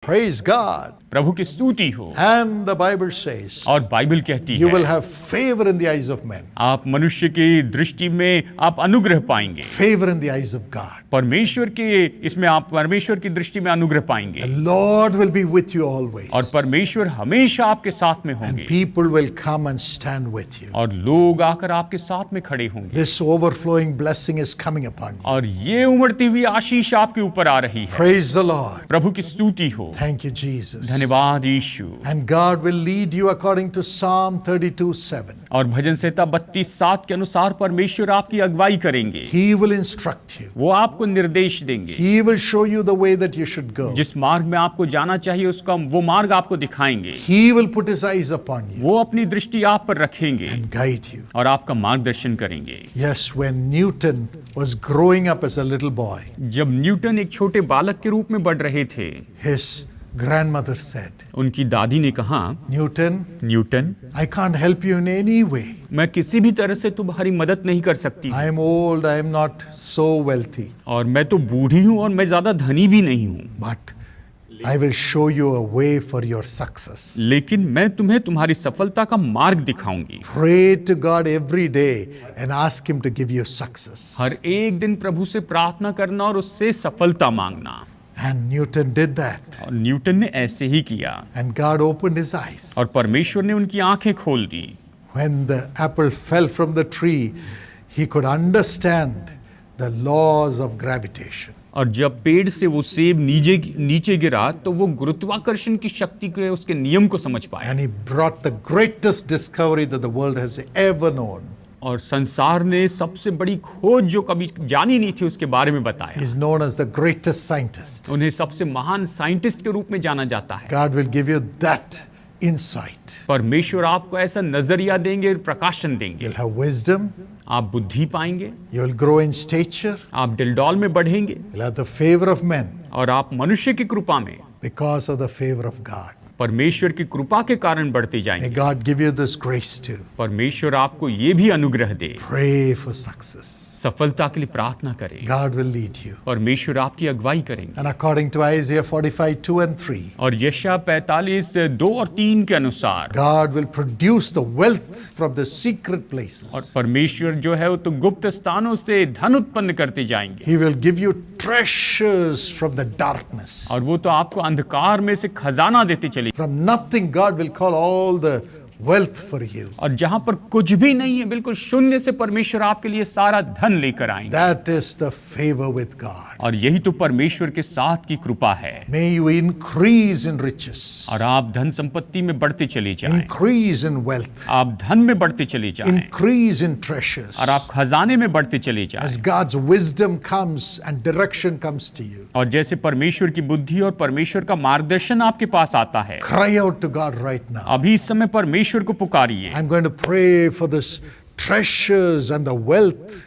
Praise God. प्रभु की स्तुति हो। And the Bible says, और बाइबल कहती you will है have favor in the eyes of men, आप मनुष्य की दृष्टि में आप अनुग्रह पाएंगे, favor in the eyes of God. परमेश्वर के इसमें आप परमेश्वर की दृष्टि में अनुग्रह पाएंगे The Lord will be with you always. और परमेश्वर हमेशा आपके साथ में And होंगे people will come and stand with you. और लोग आकर आपके साथ में खड़े होंगे This overflowing blessing is coming upon you. और ये उमड़ती हुई आशीष आपके ऊपर आ रही है। Praise the Lord. प्रभु की स्तुति हो। Thank you, Jesus. धन्यवाद यीशु। And God will lead you according to Psalm 32:7. और भजन संहिता 32:7 के अनुसार परमेश्वर आपकी अगुवाई करेंगे। He will instruct you. वो आपको निर्देश देंगे, He will show you the way that you should go. जिस मार्ग में आपको जाना चाहिए उसका वो मार्ग आपको दिखाएंगे। He will put his eyes upon you वो अपनी दृष्टि आप पर रखेंगे and guide you. और आपका मार्गदर्शन करेंगे। Yes, when Newton was growing up as a little boy, जब न्यूटन एक छोटे बालक के रूप में बढ़ रहे थे, his grandmother said, उनकी दादी ने कहा, Newton, Newton, I can't help you in any way. मैं किसी भी तरह से तुम्हारी मदद नहीं कर सकती I am old, I am not so wealthy, और मैं तो बूढ़ी हूँ और मैं ज्यादा धनी भी नहीं हूँ, but I will show you a way for your success. लेकिन मैं तुम्हें तुम्हारी सफलता का मार्ग दिखाऊंगी। Pray to God every day and ask him to give you success. हर एक दिन प्रभु से प्रार्थना करना और उससे सफलता मांगना। And Newton did that. और न्यूटन ने ऐसे ही किया And God opened his eyes. और परमेश्वर ने उनकी आंखें खोल दी। When the apple fell from the tree, he could understand the laws of gravitation. और जब पेड़ से वो सेब नीचे गिरा तो वो गुरुत्वाकर्षण की शक्ति के उसके नियम को समझ पाया And he brought the greatest discovery that the world has ever known. और संसार ने सबसे बड़ी खोज जो कभी जानी नहीं थी उसके बारे में बताया। He is known as the greatest scientist. उन्हें सबसे महान साइंटिस्ट के रूप में जाना जाता है। God will give you that insight. परमेश्वर आपको ऐसा नजरिया देंगे, प्रकाशन देंगे। You'll have wisdom. आप बुद्धि पाएंगे, You will grow in stature. आप डिलडॉल में बढ़ेंगे You'll have the favor of men और आप मनुष्य की कृपा में because of the favor of God. परमेश्वर की कृपा के कारण बढ़ते May जाएंगे। God give you this grace too. परमेश्वर आपको ये भी अनुग्रह दे। Pray for success. सफलता के लिए प्रार्थना करें। God will lead you. परमेश्वर आपकी अगुवाई करेंगे। And according to Isaiah 45:2 and 3, और यशायाह 45:2 और 3 के अनुसार God will produce the wealth from the secret और places. परमेश्वर जो है वो तो गुप्त स्थानों से धन उत्पन्न करते जाएंगे He will give you treasures from the darkness. और वो तो आपको अंधकार में से खजाना देते चले। From nothing, God will call all the wealth for you. और जहां पर कुछ भी नहीं है, बिल्कुल शून्य से परमेश्वर आपके लिए सारा धन लेकर आएंगे। That is the favor with God. और यही तो परमेश्वर के साथ की कृपा है। May you increase in riches, और आप धन संपत्ति में बढ़ते चले जाएं, increase in wealth, आप धन में बढ़ते चले जाएं increase in treasures. और आप खजाने में बढ़ते चले जाएं। As God's wisdom comes and direction comes to you, और जैसे परमेश्वर की बुद्धि और परमेश्वर का मार्गदर्शन आपके पास आता है, cry out to God right now. अभी इस समय परमेश्वर को पुकारिए। I'm going to pray for this treasures and the wealth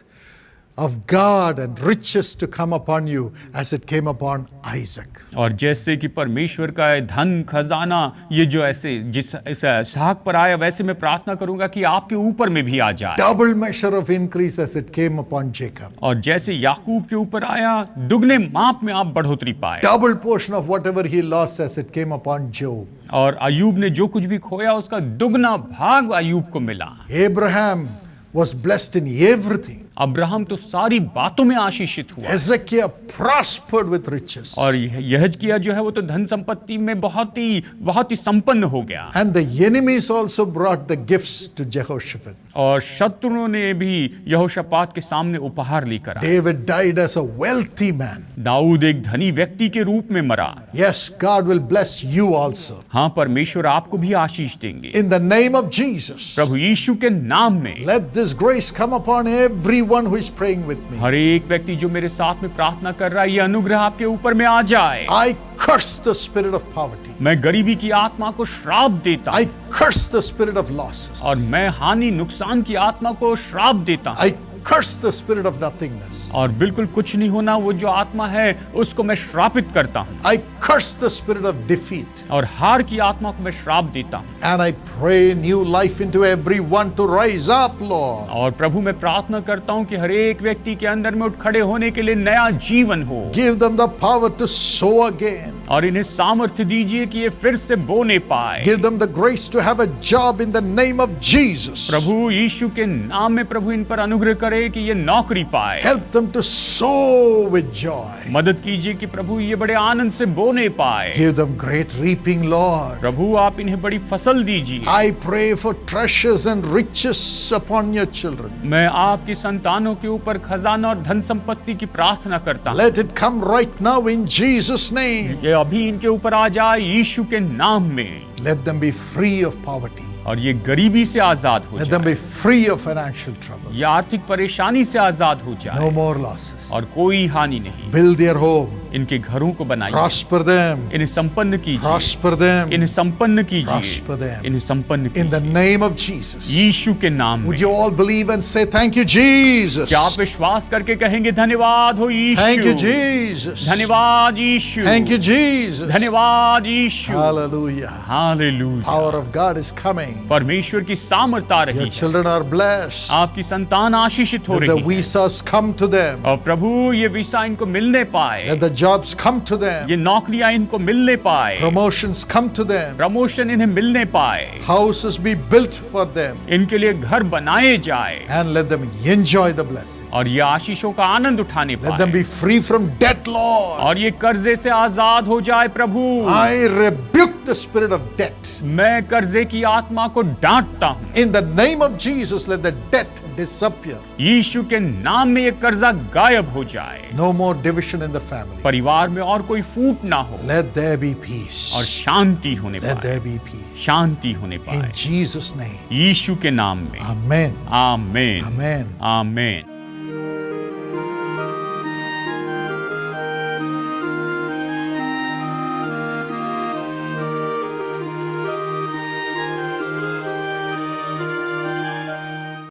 of God and riches to come upon you as it came upon Isaac. और जैसे कि परमेश्वर का धन खजाना ये जो ऐसे जिस इसहाक पर आया, वैसे मैं प्रार्थना करूंगा कि आपके ऊपर में भी आ जाए। Double measure of increase as it came upon Jacob. और जैसे याकूब के ऊपर आया, दुगने माप में आप बढ़ोतरी पाए। Double portion of whatever he lost as it came upon Job. और अय्यूब ने जो कुछ भी खोया उसका दुगना भाग अय्यूब को मिला। Abraham was blessed in everything. Abraham तो सारी बातों में आशीषित हुआ। Hezekiah prospered with riches. और यहजकिया जो है वो तो धन संपत्ति में बहुत ही संपन्न हो गया। And the enemies also brought the gifts to Jehoshaphat. और शत्रुओं ने भी यहोशापात के सामने उपहार लेकर आए। David died as a wealthy man. Dawood एक धनी व्यक्ति के रूप में मरा। Yes, God will bless you also. हाँ, परमेश्वर आपको भी आशीष देंगे। In the name of Jesus, प्रभु यीशु के नाम में let this grace come upon everyone who is praying with me. हर एक व्यक्ति जो मेरे साथ में प्रार्थना कर रहा है, ये अनुग्रह आपके ऊपर में आ जाए। I curse the spirit of poverty. मैं गरीबी की आत्मा को श्राप देता हूं। I curse the spirit of losses. और मैं हानि नुकसान की आत्मा को श्राप देता हूं। I curse the spirit of nothingness. और बिल्कुल कुछ नहीं होना वो जो आत्मा है उसको मैं श्रापित करता हूं। I curse the spirit of defeat. और हार की आत्मा को मैं श्राप देता हूं। And I pray new life into everyone to rise up, Lord. और प्रभु मैं प्रार्थना करता हूं कि हर एक व्यक्ति के अंदर में उठ खड़े होने के लिए नया जीवन हो। Give them the power to sow again. और इन्हें सामर्थ्य दीजिए कि ये फिर से बोने पाए। Give them the grace to have a job in the name of Jesus. प्रभु यीशु के नाम में प्रभु इन पर अनुग्रह करे कि ये नौकरी पाए। Help them to sow with joy. मदद कीजिए कि प्रभु ये बड़े आनंद से बोने पाए। Give them great reaping, Lord. प्रभु आप इन्हें बड़ी फसल दीजिए। I pray for treasures and riches upon your children. मैं आपकी संतानों के ऊपर खजाना और धन संपत्ति की प्रार्थना करता हूँ। Let it come right now in Jesus' name. ये अभी इनके ऊपर आ जाए यीशु के नाम में। Let them be free of poverty. और ये गरीबी से आजाद हो Let them जाए। be free of financial trouble. ये आर्थिक परेशानी से आजाद हो जाए। No more losses. और कोई हानि नहीं। Build their home. इनके घरों को बनाइए। Prosper them. इन्हें संपन्न कीजिए। Prosper them. इन्हें संपन्न Prosper कीजिए। them. इन्हें संपन्न In the कीजिए। name of Jesus. यीशु के नाम में। Would you all believe and say thank you, Jesus? क्या आप विश्वास करके कहेंगे धन्यवाद हो यीशु। Thank you, Jesus. धन्यवाद यीशु। Thank you, Jesus. धन्यवाद यीशु। Hallelujah. Hallelujah. Power of God is coming. परमेश्वर की सामर्थ आ रही Your है। children are blessed. आपकी संतान आशीषित हो Let the रही है। visas come to them. और प्रभु ये वीसा इनको मिलने पाए। Let the jobs come to ये them. नौकरियां इनको मिलने पाए। Promotions come to them. Promotion इन्हें मिलने पाए। Houses be built for them. इनके लिए घर बनाए जाए। And let them enjoy the blessing. और ये आशीषों का आनंद उठाने Let them पाए। be free from debt, Lord. और ये कर्जे से आजाद हो जाए प्रभु। I rebuke the spirit of debt. मैं कर्जे की आत्मा को डांटता हूँ। In the name of Jesus, let the debt disappear. यीशु के नाम में ये कर्जा गायब हो जाए। No more division in the family. परिवार में और कोई फूट ना हो। Let there be peace. और शांति होने Let पाए। there be peace. शांति होने In पाए Jesus' name. यीशु के नाम में। Amen. आमेन। Amen. आमेन।